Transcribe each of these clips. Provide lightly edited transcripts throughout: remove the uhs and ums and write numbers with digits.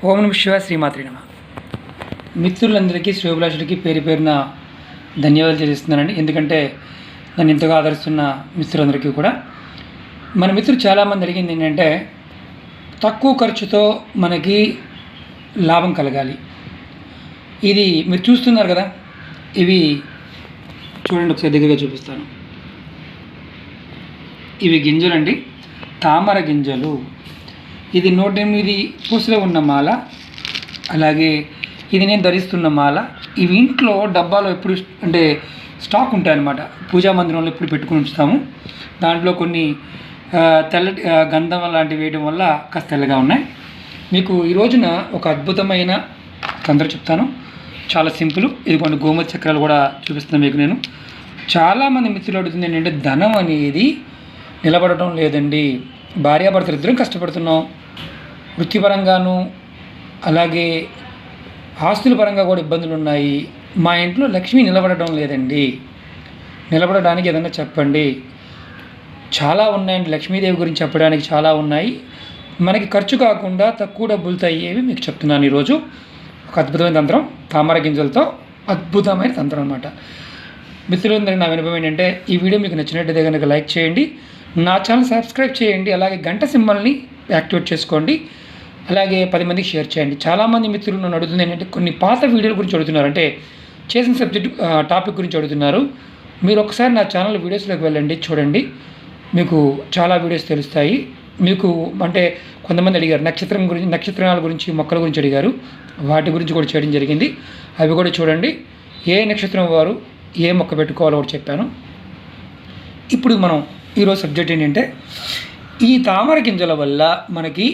ఓం నమః శివాయ శ్రీమాత్రే నమః. మిత్రులందరికీ శ్రేయోభిలాషులకి పేరు పేరున ధన్యవాదాలు తెలియజేస్తున్నానండి. ఎందుకంటే నన్ను ఎంతగా ఆదరిస్తున్న మిత్రులందరికీ కూడా. మన మిత్రులు చాలామంది అడిగింది ఏంటంటే తక్కువ ఖర్చుతో మనకి లాభం కలగాలి. ఇది మీరు చూస్తున్నారు కదా, ఇవి చూడండి, ఒకసారి దగ్గరగా చూపిస్తాను. ఇవి గింజలండి, తామర గింజలు. ఇది 108 పూసలో ఉన్న మాల, అలాగే ఇది నేను ధరిస్తున్న మాల. ఇవి ఇంట్లో డబ్బాలో ఎప్పుడు అంటే స్టాక్ ఉంటాయన్నమాట. పూజా మందిరంలో ఎప్పుడు పెట్టుకుని ఉంచుతాము. దాంట్లో కొన్ని తెల్లటి గంధం లాంటివి వేయడం వల్ల కాస్త తెల్లగా ఉన్నాయి. మీకు ఈ రోజున ఒక అద్భుతమైన తంత్రం చెప్తాను, చాలా సింపుల్. ఇదిగోండి గోమతి చక్రాలు కూడా చూపిస్తున్నాను మీకు నేను. చాలామంది మిత్రులు అడుగుతుంది ఏంటంటే ధనం అనేది నిలబడటం లేదండి, భార్యాభర్తలు ఇద్దరం కష్టపడుతున్నాం, వృత్తిపరంగాను అలాగే ఆస్తుల పరంగా కూడా ఇబ్బందులు ఉన్నాయి, మా ఇంట్లో లక్ష్మి నిలబడటం లేదండి, నిలబడడానికి ఏదన్నా చెప్పండి. చాలా ఉన్నాయండి, లక్ష్మీదేవి గురించి చెప్పడానికి చాలా ఉన్నాయి. మనకి ఖర్చు కాకుండా తక్కువ డబ్బులతో అయ్యేవి మీకు చెప్తున్నాను ఈరోజు. ఒక అద్భుతమైన తంత్రం, తామర గింజలతో అద్భుతమైన తంత్రం అనమాట. మిత్రులందరికీ నా వినపం ఏంటంటే ఈ వీడియో మీకు నచ్చినట్టయితే కనుక లైక్ చేయండి, నా ఛానల్ సబ్స్క్రైబ్ చేయండి, అలాగే గంట సింబల్ని యాక్టివేట్ చేసుకోండి, అలాగే 10 మందికి షేర్ చేయండి. చాలామంది మిత్రులు నన్ను అడుగుతుంది ఏంటంటే కొన్ని పాత వీడియోల గురించి అడుగుతున్నారు, అంటే చేసిన సబ్జెక్ట్ టాపిక్ గురించి అడుగుతున్నారు. మీరు ఒకసారి నా ఛానల్ వీడియోస్లోకి వెళ్ళండి, చూడండి, మీకు చాలా వీడియోస్ తెలుస్తాయి. మీకు అంటే కొంతమంది అడిగారు నక్షత్రాల గురించి మొక్కల గురించి అడిగారు, వాటి గురించి కూడా చేయడం జరిగింది. అవి కూడా చూడండి. ఏ నక్షత్రం వారు ఏ మొక్క పెట్టుకోవాలో కూడా చెప్పాను. ఇప్పుడు మనం ఈరోజు సబ్జెక్ట్ ఏంటంటే ఈ తామర గింజల వల్ల మనకి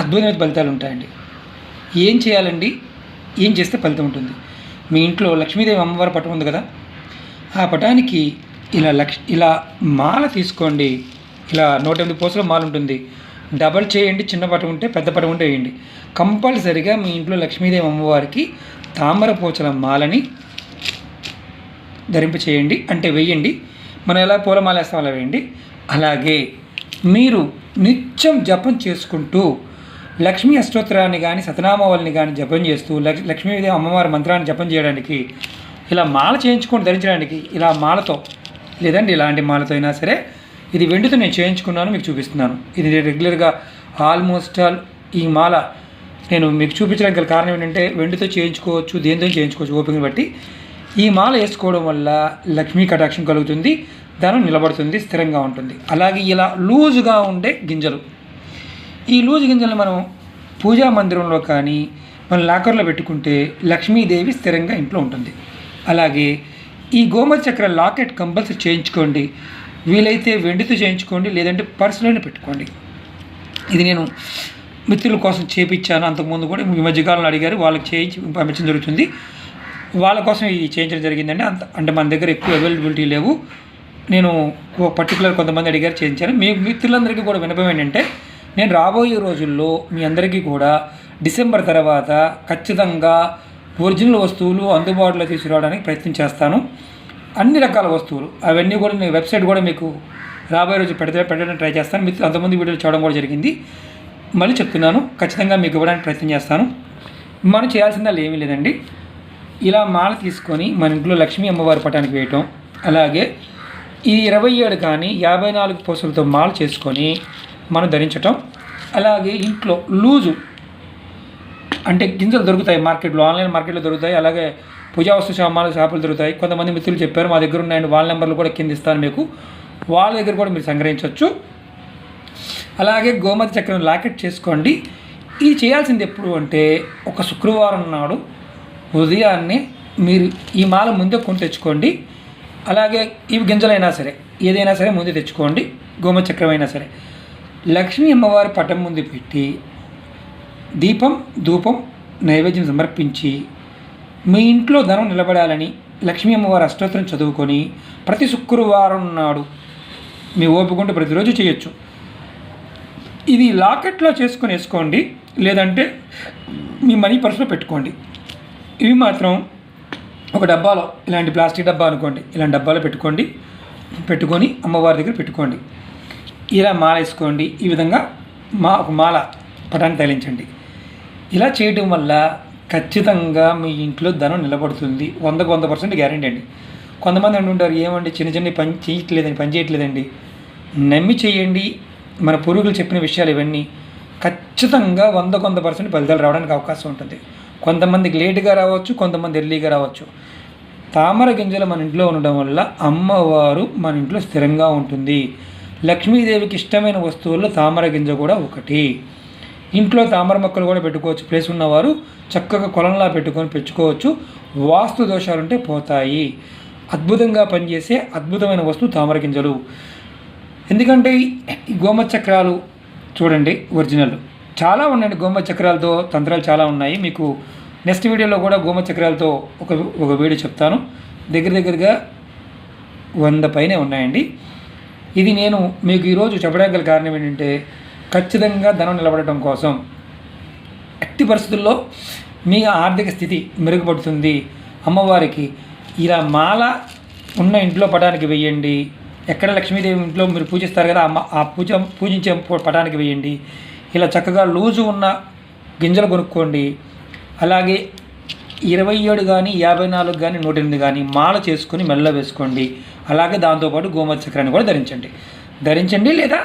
అద్భుతమైన ఫలితాలు ఉంటాయండి. ఏం చేయాలండి, ఏం చేస్తే ఫలితం ఉంటుంది? మీ ఇంట్లో లక్ష్మీదేవి అమ్మవారి పటం ఉంది కదా, ఆ పటానికి ఇలా మాల తీసుకోండి. ఇలా 108 పూసల మాల ఉంటుంది. డబల్ చేయండి, చిన్న పటం ఉంటే పెద్ద పటం ఉంటే వేయండి. కంపల్సరిగా మీ ఇంట్లో లక్ష్మీదేవి అమ్మవారికి తామర పూసల మాలని ధరింపచేయండి, అంటే వేయండి. మనం ఎలా పూలమాల వేస్తాం అలా వేయండి. అలాగే మీరు నిత్యం జపం చేసుకుంటూ లక్ష్మీ అష్టోత్తరాన్ని కానీ సతనామావళిని కానీ జపం చేస్తూ లక్ష్మీదేవి అమ్మవారి మంత్రాన్ని జపం చేయడానికి ఇలా మాల చేయించుకొని ధరించడానికి ఇలా మాలతో, లేదండి ఇలాంటి మాలతో అయినా సరే, ఇది వెండితో నేను చేయించుకున్నాను, మీకు చూపిస్తున్నాను. ఇది రెగ్యులర్గా ఆల్మోస్ట్ ఆల్ ఈ మాల నేను మీకు చూపించడానికి గల కారణం ఏంటంటే వెండితో చేయించుకోవచ్చు, దేనితో చేయించుకోవచ్చు, ఓపికని బట్టి. ఈ మాల వేసుకోవడం వల్ల లక్ష్మీ కటాక్షం కలుగుతుంది, ధనం నిలబడుతుంది, స్థిరంగా ఉంటుంది. అలాగే ఇలా లూజుగా ఉండే గింజలు, ఈ లూజు గింజలు మనం పూజా మందిరంలో కానీ మన లాకర్లో పెట్టుకుంటే లక్ష్మీదేవి స్థిరంగా ఇంట్లో ఉంటుంది. అలాగే ఈ గోమతి చక్ర లాకెట్ కంపల్సరీ చేయించుకోండి. వీలైతే వెండితో చేయించుకోండి, లేదంటే పర్సులోనే పెట్టుకోండి. ఇది నేను మిత్రుల కోసం చేయించాను, అంతకుముందు కూడా ఈ మధ్యకాలంలో అడిగారు, వాళ్ళకి చేయించి పంపించడం జరుగుతుంది. వాళ్ళ కోసం ఇది చేయించడం జరిగిందండి. అంటే మన దగ్గర ఎక్కువ అవైలబిలిటీ లేవు, నేను పర్టికులర్ కొంతమంది అడిగారు, చేయించాను. మీ మిత్రులందరికీ కూడా వినపం ఏంటంటే నేను రాబోయే రోజుల్లో మీ అందరికీ కూడా డిసెంబర్ తర్వాత ఖచ్చితంగా ఒరిజినల్ వస్తువులు అందుబాటులో తీసుకురావడానికి ప్రయత్నం చేస్తాను. అన్ని రకాల వస్తువులు అవన్నీ కూడా నేను వెబ్సైట్ కూడా మీకు రాబోయే రోజు పెట్టడానికి ట్రై చేస్తాను. మిత్రులు అంతమంది వీడియోలు చూడడం కూడా జరిగింది. మళ్ళీ చెప్తున్నాను, ఖచ్చితంగా మీకు ఇవ్వడానికి ప్రయత్నం చేస్తాను. మనం చేయాల్సిందా ఏమీ లేదండి. ఇలా మాల తీసుకొని మన ఇంట్లో లక్ష్మీ అమ్మవారి పటానికి వేయటం, అలాగే ఈ 27 కానీ 54 పూసలతో మాల చేసుకొని మనం ధరించటం. అలాగే ఇంట్లో లూజు అంటే గింజలు దొరుకుతాయి మార్కెట్లో, ఆన్లైన్ మార్కెట్లో దొరుకుతాయి. అలాగే పూజా వస్తు షాపులు దొరుకుతాయి. కొంతమంది మిత్రులు చెప్పారు మా దగ్గర ఉన్నాయండి, వాళ్ళ నెంబర్లు కూడా కింద ఇస్తాను మీకు, వాళ్ళ దగ్గర కూడా మీరు సంగ్రహించవచ్చు. అలాగే గోమతి చక్రం లాకెట్ చేసుకోండి. ఇది చేయాల్సింది ఎప్పుడు అంటే ఒక శుక్రవారం నాడు ఉదయాన్నే మీరు ఈ మాల ముందే కొని తెచ్చుకోండి. అలాగే ఇవి గింజలైనా సరే ఏదైనా సరే ముందే తెచ్చుకోండి, గోమతి చక్రం అయినా సరే. లక్ష్మీ అమ్మవారి పటం ముందు పెట్టి దీపం ధూపం నైవేద్యం సమర్పించి మీ ఇంట్లో ధనం నిలబడాలని లక్ష్మీ అమ్మవారి అష్టోత్తరం చదువుకొని ప్రతి శుక్రవారం నాడు మీ ఓపికంటే ప్రతిరోజు చేయొచ్చు. ఇది లాకెట్లో చేసుకొని వేసుకోండి, లేదంటే మీ మనీ పర్సులో పెట్టుకోండి. ఇవి మాత్రం ఒక డబ్బాలో, ఇలాంటి ప్లాస్టిక్ డబ్బా అనుకోండి, ఇలాంటి డబ్బాలో పెట్టుకొని అమ్మవారి దగ్గర పెట్టుకోండి. ఇలా మాల వేసుకోండి. ఈ విధంగా ఒక మాల పటాన్ని తగిలించండి. ఇలా చేయడం వల్ల ఖచ్చితంగా మీ ఇంట్లో ధనం నిలబడుతుంది. 100% గ్యారెంటీ అండి. కొంతమంది అంటుంటారు, ఏమండి చిన్న చిన్న పని చేయట్లేదండి. నమ్మి చేయండి. మన పూర్వీకులు చెప్పిన విషయాలు ఇవన్నీ ఖచ్చితంగా 100% ఫలితాలు రావడానికి అవకాశం ఉంటుంది. కొంతమందికి లేటుగా రావచ్చు, కొంతమంది ఎర్లీగా రావచ్చు. తామర గింజలు మన ఇంట్లో ఉండడం వల్ల అమ్మవారు మన ఇంట్లో స్థిరంగా ఉంటుంది. లక్ష్మీదేవికి ఇష్టమైన వస్తువుల్లో తామర గింజ కూడా ఒకటి. ఇంట్లో తామర మొక్కలు కూడా పెట్టుకోవచ్చు. ప్లేస్ ఉన్నవారు చక్కగా కొలంలా పెట్టుకోవచ్చు. వాస్తు దోషాలుంటే పోతాయి. అద్భుతంగా పనిచేసే అద్భుతమైన వస్తువు తామర గింజలు. ఎందుకంటే ఈ గోమతి చక్రాలు చూడండి, ఒరిజినల్ చాలా ఉన్నాయండి. గోమతి చక్రాలతో తంత్రాలు చాలా ఉన్నాయి. మీకు నెక్స్ట్ వీడియోలో కూడా గోమతి చక్రాలతో ఒక వీడియో చెప్తాను. దగ్గరగా 100 పైనే ఉన్నాయండి. ఇది నేను మీకు ఈరోజు చెప్పడానికి గల కారణం ఏంటంటే, ఖచ్చితంగా ధనం నిలబడటం కోసం ఎట్టి పరిస్థితుల్లో మీ ఆర్థిక స్థితి మెరుగుపడుతుంది. అమ్మవారికి ఇలా మాల ఉన్న ఇంట్లో పటానికి వేయండి. ఎక్కడ లక్ష్మీదేవి ఇంట్లో మీరు పూజిస్తారు కదా, పూజించే పటానికి వేయండి. ఇలా చక్కగా లూజు ఉన్న గింజలు కొనుక్కోండి. అలాగే 27 కానీ 54 కానీ 108 కానీ మాల చేసుకొని మెల్ల వేసుకోండి. అలాగే దాంతోపాటు గోమతి చక్రాన్ని కూడా ధరించండి లేదా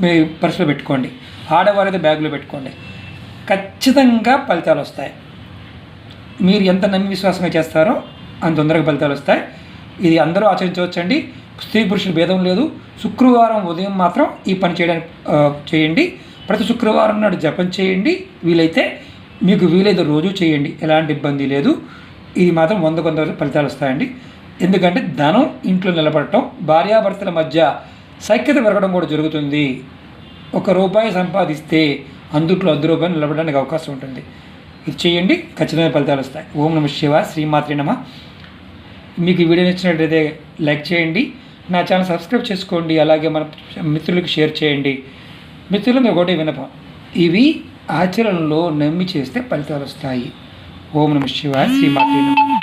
మీ పర్సులో పెట్టుకోండి. ఆడవారైతే బ్యాగులో పెట్టుకోండి. ఖచ్చితంగా ఫలితాలు వస్తాయి. మీరు ఎంత నమ్మి విశ్వాసంగా చేస్తారో అంత తొందరగా ఫలితాలు వస్తాయి. ఇది అందరూ ఆచరించవచ్చండి. స్త్రీ పురుషుల భేదం లేదు. శుక్రవారం ఉదయం మాత్రం ఈ పని చేయండి. ప్రతి శుక్రవారం నాడు జపం చేయండి. మీకు వీలైతే రోజు చేయండి. ఎలాంటి ఇబ్బంది లేదు. ఇది మాత్రం 100% ఫలితాలు వస్తాయండి. ఎందుకంటే ధనం ఇంట్లో నిలబడటం, భార్యాభర్తల మధ్య సైక్యత పెరగడం కూడా జరుగుతుంది. ₹1 సంపాదిస్తే అందుట్లో ₹10 నిలబడడానికి అవకాశం ఉంటుంది. ఇది చేయండి, ఖచ్చితమైన ఫలితాలు వస్తాయి. ఓం నమః శివాయ. శ్రీమాత్రే నమః. మీకు ఈ వీడియో నచ్చినట్లయితే లైక్ చేయండి. నా ఛానల్ సబ్స్క్రైబ్ చేసుకోండి. అలాగే మన మిత్రులకు షేర్ చేయండి. మిత్రులకు ఒకటే వినపం, ఇవి ఆచరణలో నమ్మి చేస్తే ఫలితాలు వస్తాయి. ఓం నమః శివాయ. శ్రీమాత్రే నమః.